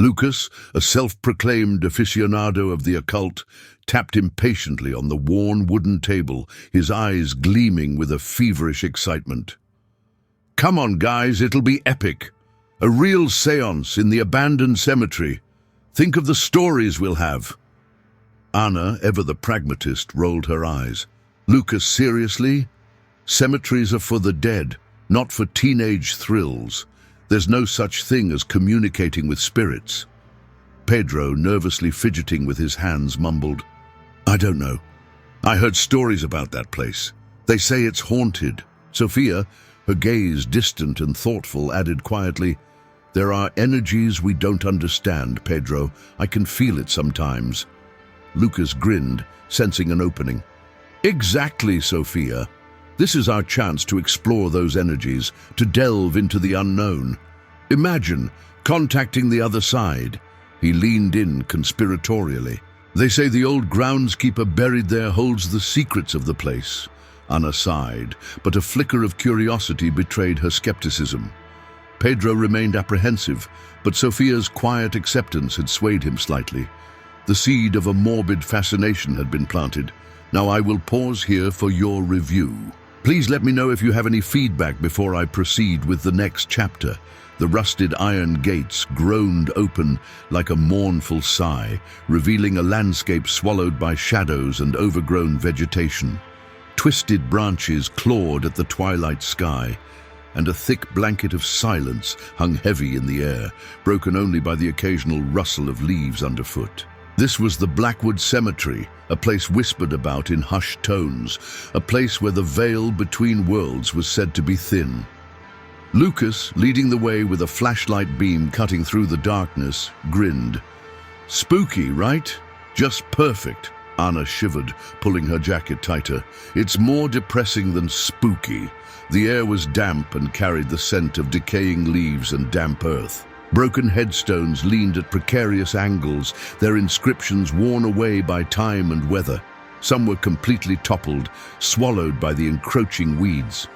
Lucas, a self-proclaimed aficionado of the occult, tapped impatiently on the worn wooden table, his eyes gleaming with a feverish excitement. "Come on, guys, it'll be epic. A real séance in the abandoned cemetery. Think of the stories we'll have." Anna, ever the pragmatist, rolled her eyes. "Lucas, seriously? Cemeteries are for the dead, not for teenage thrills. There's no such thing as communicating with spirits." Pedro, nervously fidgeting with his hands, mumbled, "I don't know. I heard stories about that place. They say it's haunted." Sophia, her gaze distant and thoughtful, added quietly, "There are energies we don't understand, Pedro. I can feel it sometimes." Lucas grinned, sensing an opening. "Exactly, Sophia. This is our chance to explore those energies, to delve into the unknown. Imagine contacting the other side." He leaned in conspiratorially. "They say the old groundskeeper buried there holds the secrets of the place." Anna sighed, but a flicker of curiosity betrayed her skepticism. Pedro remained apprehensive, but Sophia's quiet acceptance had swayed him slightly. The seed of a morbid fascination had been planted. Now I will pause here for your review. Please let me know if you have any feedback before I proceed with the next chapter. The rusted iron gates groaned open like a mournful sigh, revealing a landscape swallowed by shadows and overgrown vegetation. Twisted branches clawed at the twilight sky, and a thick blanket of silence hung heavy in the air, broken only by the occasional rustle of leaves underfoot. This was the Blackwood Cemetery, a place whispered about in hushed tones, a place where the veil between worlds was said to be thin. Lucas, leading the way with a flashlight beam cutting through the darkness, grinned. "Spooky, right? Just perfect." Anna shivered, pulling her jacket tighter. "It's more depressing than spooky." The air was damp and carried the scent of decaying leaves and damp earth. Broken headstones leaned at precarious angles, their inscriptions worn away by time and weather. Some were completely toppled, swallowed by the encroaching weeds.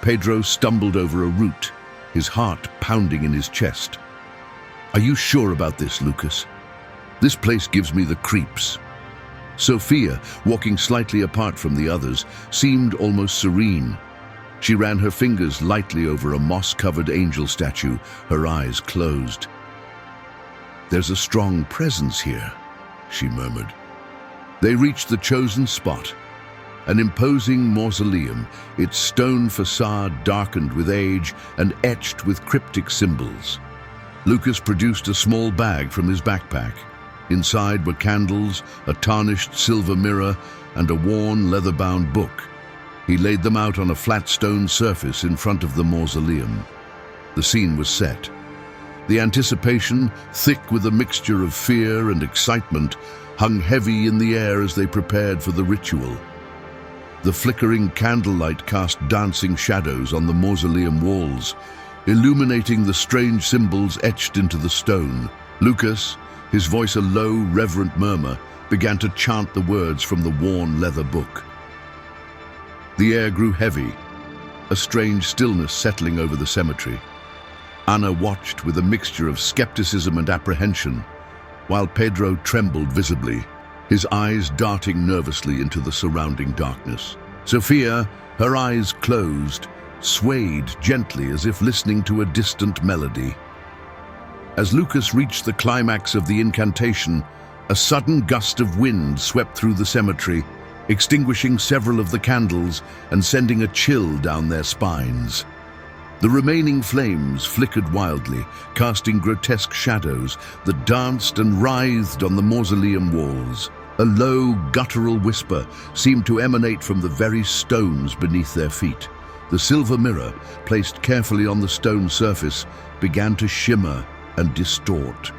Pedro stumbled over a root, his heart pounding in his chest. "Are you sure about this, Lucas? This place gives me the creeps." Sophia, walking slightly apart from the others, seemed almost serene. She ran her fingers lightly over a moss-covered angel statue, her eyes closed. "There's a strong presence here," she murmured. They reached the chosen spot, an imposing mausoleum, its stone facade darkened with age and etched with cryptic symbols. Lucas produced a small bag from his backpack. Inside were candles, a tarnished silver mirror, and a worn, leather-bound book. He laid them out on a flat stone surface in front of the mausoleum. The scene was set. The anticipation, thick with a mixture of fear and excitement, hung heavy in the air as they prepared for the ritual. The flickering candlelight cast dancing shadows on the mausoleum walls, illuminating the strange symbols etched into the stone. Lucas, his voice a low, reverent murmur, began to chant the words from the worn leather book. The air grew heavy, a strange stillness settling over the cemetery. Anna watched with a mixture of skepticism and apprehension, while Pedro trembled visibly, his eyes darting nervously into the surrounding darkness. Sophia, her eyes closed, swayed gently as if listening to a distant melody. As Lucas reached the climax of the incantation, a sudden gust of wind swept through the cemetery, extinguishing several of the candles and sending a chill down their spines. The remaining flames flickered wildly, casting grotesque shadows that danced and writhed on the mausoleum walls. A low, guttural whisper seemed to emanate from the very stones beneath their feet. The silver mirror, placed carefully on the stone surface, began to shimmer and distort.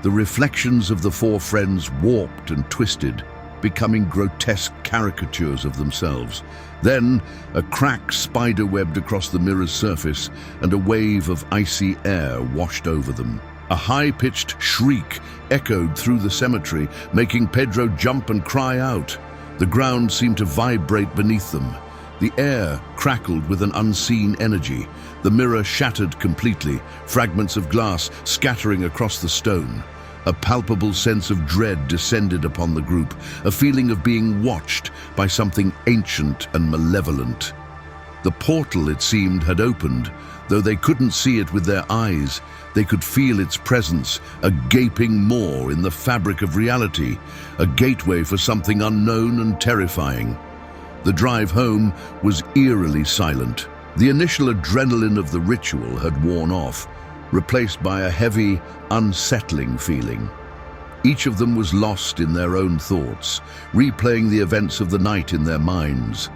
The reflections of the four friends warped and twisted, becoming grotesque caricatures of themselves. Then, a crack spider-webbed across the mirror's surface, and a wave of icy air washed over them. A high-pitched shriek echoed through the cemetery, making Pedro jump and cry out. The ground seemed to vibrate beneath them. The air crackled with an unseen energy. The mirror shattered completely, fragments of glass scattering across the stone. A palpable sense of dread descended upon the group, a feeling of being watched by something ancient and malevolent. The portal, it seemed, had opened. Though they couldn't see it with their eyes, they could feel its presence, a gaping maw in the fabric of reality, a gateway for something unknown and terrifying. The drive home was eerily silent. The initial adrenaline of the ritual had worn off, replaced by a heavy, unsettling feeling. Each of them was lost in their own thoughts, replaying the events of the night in their minds.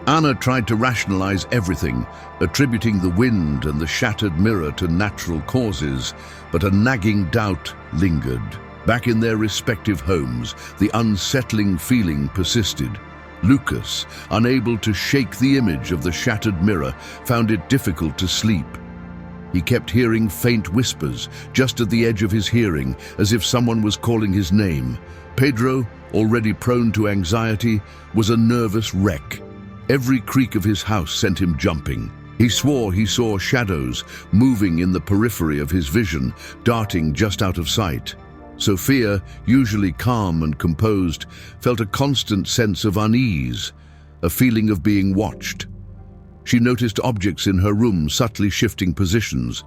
Anna tried to rationalize everything, attributing the wind and the shattered mirror to natural causes, but a nagging doubt lingered. Back in their respective homes, the unsettling feeling persisted. Lucas, unable to shake the image of the shattered mirror, found it difficult to sleep. He kept hearing faint whispers, just at the edge of his hearing, as if someone was calling his name. Pedro, already prone to anxiety, was a nervous wreck. Every creak of his house sent him jumping. He swore he saw shadows moving in the periphery of his vision, darting just out of sight. Sophia, usually calm and composed, felt a constant sense of unease, a feeling of being watched. She noticed objects in her room subtly shifting positions.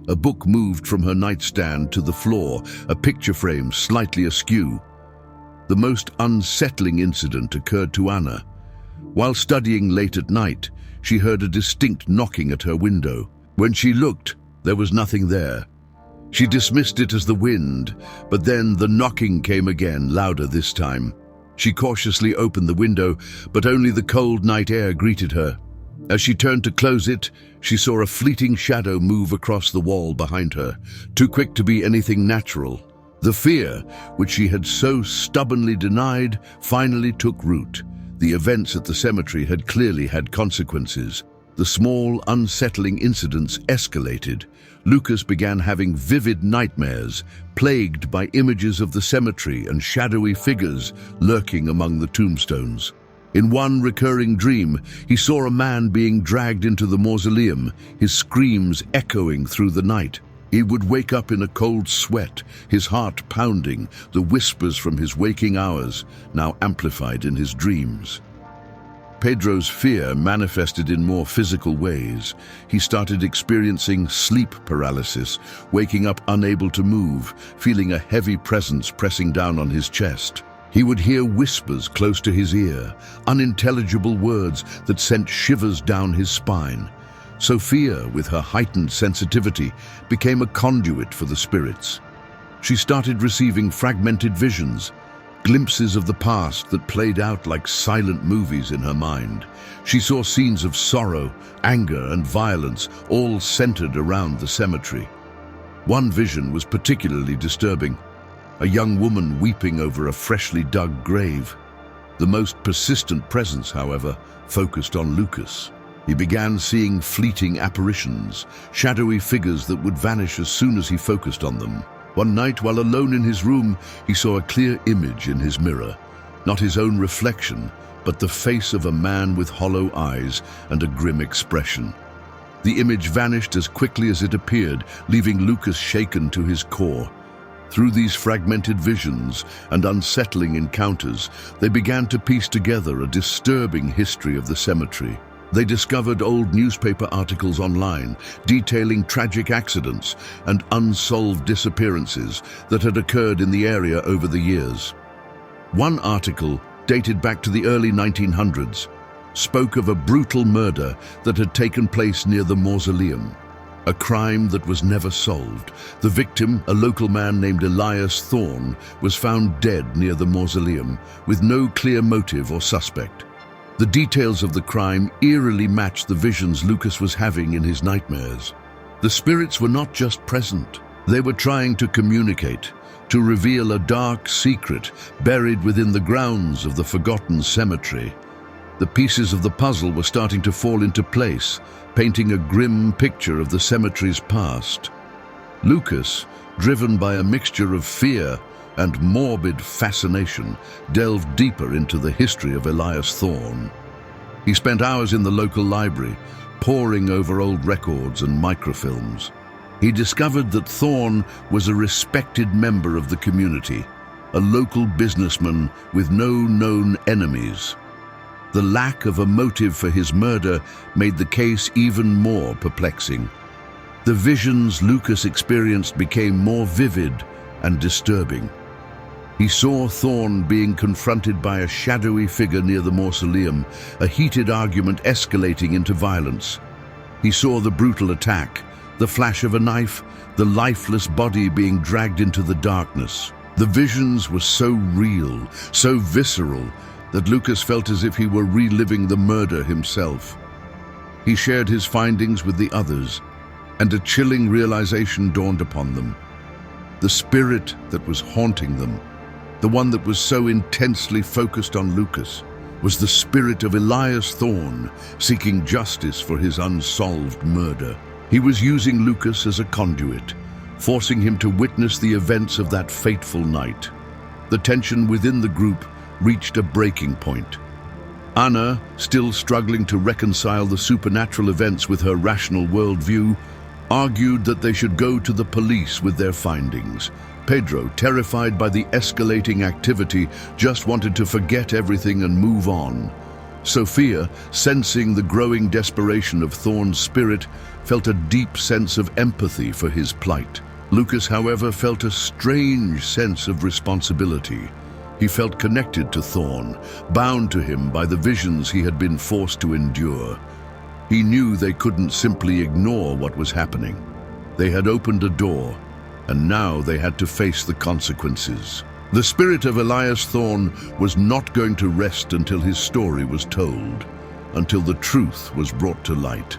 A book moved from her nightstand to the floor, a picture frame slightly askew. The most unsettling incident occurred to Anna. While studying late at night, she heard a distinct knocking at her window. When she looked, there was nothing there. She dismissed it as the wind, but then the knocking came again, louder this time. She cautiously opened the window, but only the cold night air greeted her. As she turned to close it, she saw a fleeting shadow move across the wall behind her, too quick to be anything natural. The fear, which she had so stubbornly denied, finally took root. The events at the cemetery had clearly had consequences. The small, unsettling incidents escalated. Lucas began having vivid nightmares, plagued by images of the cemetery and shadowy figures lurking among the tombstones. In one recurring dream, he saw a man being dragged into the mausoleum, his screams echoing through the night. He would wake up in a cold sweat, his heart pounding, the whispers from his waking hours now amplified in his dreams. Pedro's fear manifested in more physical ways. He started experiencing sleep paralysis, waking up unable to move, feeling a heavy presence pressing down on his chest. He would hear whispers close to his ear, unintelligible words that sent shivers down his spine. Sophia, with her heightened sensitivity, became a conduit for the spirits. She started receiving fragmented visions, glimpses of the past that played out like silent movies in her mind. She saw scenes of sorrow, anger, and violence, all centered around the cemetery. One vision was particularly disturbing: a young woman weeping over a freshly dug grave. The most persistent presence, however, focused on Lucas. He began seeing fleeting apparitions, shadowy figures that would vanish as soon as he focused on them. One night, while alone in his room, he saw a clear image in his mirror. Not his own reflection, but the face of a man with hollow eyes and a grim expression. The image vanished as quickly as it appeared, leaving Lucas shaken to his core. Through these fragmented visions and unsettling encounters, they began to piece together a disturbing history of the cemetery. They discovered old newspaper articles online detailing tragic accidents and unsolved disappearances that had occurred in the area over the years. One article, dated back to the early 1900s, spoke of a brutal murder that had taken place near the mausoleum. A crime that was never solved. The victim, a local man named Elias Thorne, was found dead near the mausoleum, with no clear motive or suspect. The details of the crime eerily matched the visions Lucas was having in his nightmares. The spirits were not just present. They were trying to communicate, to reveal a dark secret buried within the grounds of the forgotten cemetery. The pieces of the puzzle were starting to fall into place, painting a grim picture of the cemetery's past. Lucas, driven by a mixture of fear and morbid fascination, delved deeper into the history of Elias Thorne. He spent hours in the local library, poring over old records and microfilms. He discovered that Thorn was a respected member of the community, a local businessman with no known enemies. The lack of a motive for his murder made the case even more perplexing. The visions Lucas experienced became more vivid and disturbing. He saw Thorn being confronted by a shadowy figure near the mausoleum, a heated argument escalating into violence. He saw the brutal attack, the flash of a knife, the lifeless body being dragged into the darkness. The visions were so real, so visceral, that Lucas felt as if he were reliving the murder himself. He shared his findings with the others, and a chilling realization dawned upon them. The spirit that was haunting them, the one that was so intensely focused on Lucas, was the spirit of Elias Thorn, seeking justice for his unsolved murder. He was using Lucas as a conduit, forcing him to witness the events of that fateful night. The tension within the group reached a breaking point. Anna, still struggling to reconcile the supernatural events with her rational worldview, argued that they should go to the police with their findings. Pedro, terrified by the escalating activity, just wanted to forget everything and move on. Sophia, sensing the growing desperation of Thorn's spirit, felt a deep sense of empathy for his plight. Lucas, however, felt a strange sense of responsibility. He felt connected to Thorn, bound to him by the visions he had been forced to endure. He knew they couldn't simply ignore what was happening. They had opened a door, and now they had to face the consequences. The spirit of Elias Thorn was not going to rest until his story was told, until the truth was brought to light.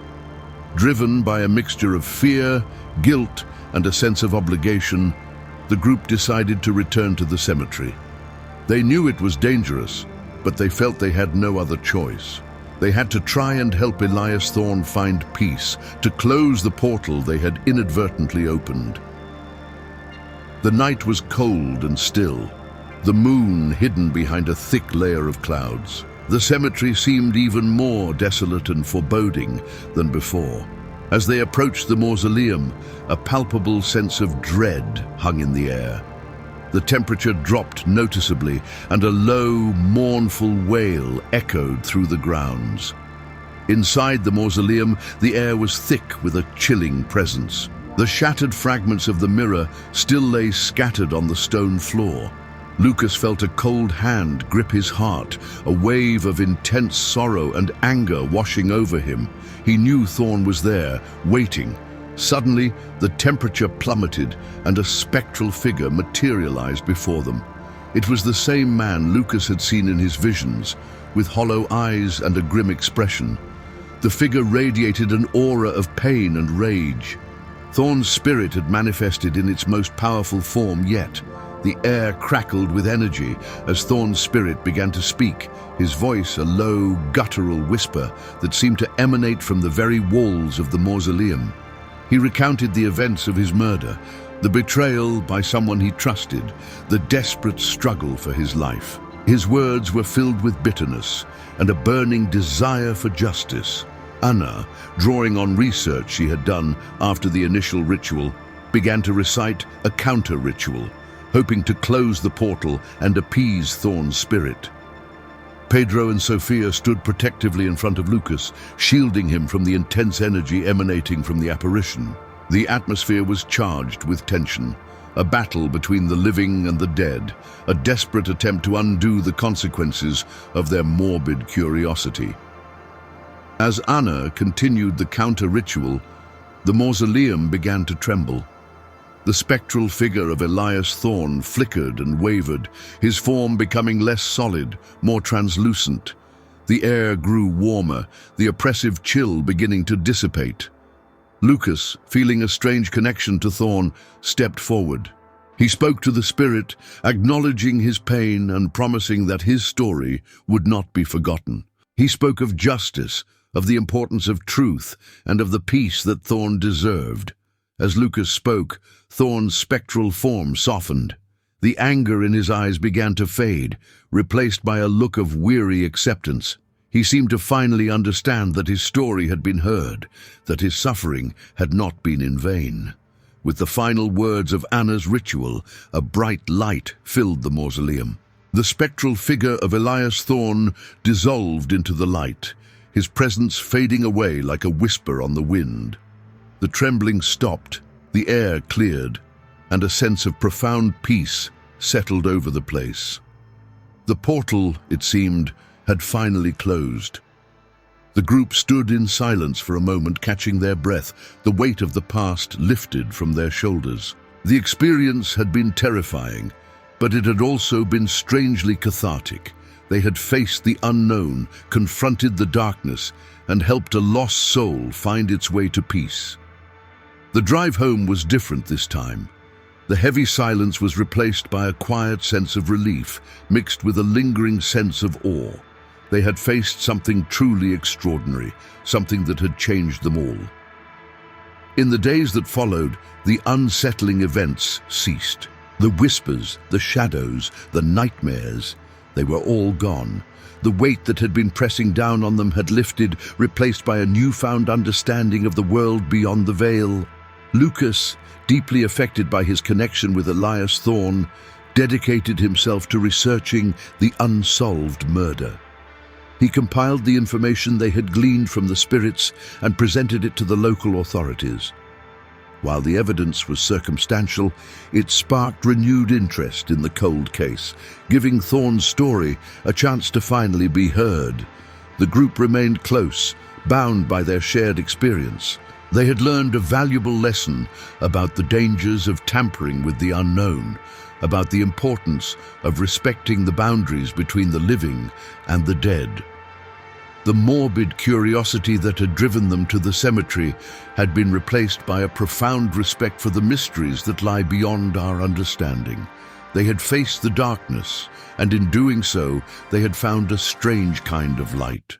Driven by a mixture of fear, guilt, and a sense of obligation, the group decided to return to the cemetery. They knew it was dangerous, but they felt they had no other choice. They had to try and help Elias Thorn find peace, to close the portal they had inadvertently opened. The night was cold and still, the moon hidden behind a thick layer of clouds. The cemetery seemed even more desolate and foreboding than before. As they approached the mausoleum, a palpable sense of dread hung in the air. The temperature dropped noticeably, and a low, mournful wail echoed through the grounds. Inside the mausoleum, the air was thick with a chilling presence. The shattered fragments of the mirror still lay scattered on the stone floor. Lucas felt a cold hand grip his heart, a wave of intense sorrow and anger washing over him. He knew Thorn was there, waiting. Suddenly, the temperature plummeted, and a spectral figure materialized before them. It was the same man Lucas had seen in his visions, with hollow eyes and a grim expression. The figure radiated an aura of pain and rage. Thorn's spirit had manifested in its most powerful form yet. The air crackled with energy as Thorn's spirit began to speak, his voice a low, guttural whisper that seemed to emanate from the very walls of the mausoleum. He recounted the events of his murder, the betrayal by someone he trusted, the desperate struggle for his life. His words were filled with bitterness and a burning desire for justice. Anna, drawing on research she had done after the initial ritual, began to recite a counter-ritual, hoping to close the portal and appease Thorn's spirit. Pedro and Sophia stood protectively in front of Lucas, shielding him from the intense energy emanating from the apparition. The atmosphere was charged with tension, a battle between the living and the dead, a desperate attempt to undo the consequences of their morbid curiosity. As Anna continued the counter-ritual, the mausoleum began to tremble. The spectral figure of Elias Thorn flickered and wavered, his form becoming less solid, more translucent. The air grew warmer, the oppressive chill beginning to dissipate. Lucas, feeling a strange connection to Thorn, stepped forward. He spoke to the spirit, acknowledging his pain and promising that his story would not be forgotten. He spoke of justice, of the importance of truth, and of the peace that Thorn deserved. As Lucas spoke, Thorn's spectral form softened. The anger in his eyes began to fade, replaced by a look of weary acceptance. He seemed to finally understand that his story had been heard, that his suffering had not been in vain. With the final words of Anna's ritual, a bright light filled the mausoleum. The spectral figure of Elias Thorne dissolved into the light, his presence fading away like a whisper on the wind. The trembling stopped, the air cleared, and a sense of profound peace settled over the place. The portal, it seemed, had finally closed. The group stood in silence for a moment, catching their breath, the weight of the past lifted from their shoulders. The experience had been terrifying, but it had also been strangely cathartic. They had faced the unknown, confronted the darkness, and helped a lost soul find its way to peace. The drive home was different this time. The heavy silence was replaced by a quiet sense of relief, mixed with a lingering sense of awe. They had faced something truly extraordinary, something that had changed them all. In the days that followed, the unsettling events ceased. The whispers, the shadows, the nightmares, they were all gone. The weight that had been pressing down on them had lifted, replaced by a newfound understanding of the world beyond the veil. Lucas, deeply affected by his connection with Elias Thorne, dedicated himself to researching the unsolved murder. He compiled the information they had gleaned from the spirits and presented it to the local authorities. While the evidence was circumstantial, it sparked renewed interest in the cold case, giving Thorne's story a chance to finally be heard. The group remained close, bound by their shared experience. They had learned a valuable lesson about the dangers of tampering with the unknown, about the importance of respecting the boundaries between the living and the dead. The morbid curiosity that had driven them to the cemetery had been replaced by a profound respect for the mysteries that lie beyond our understanding. They had faced the darkness, and in doing so, they had found a strange kind of light.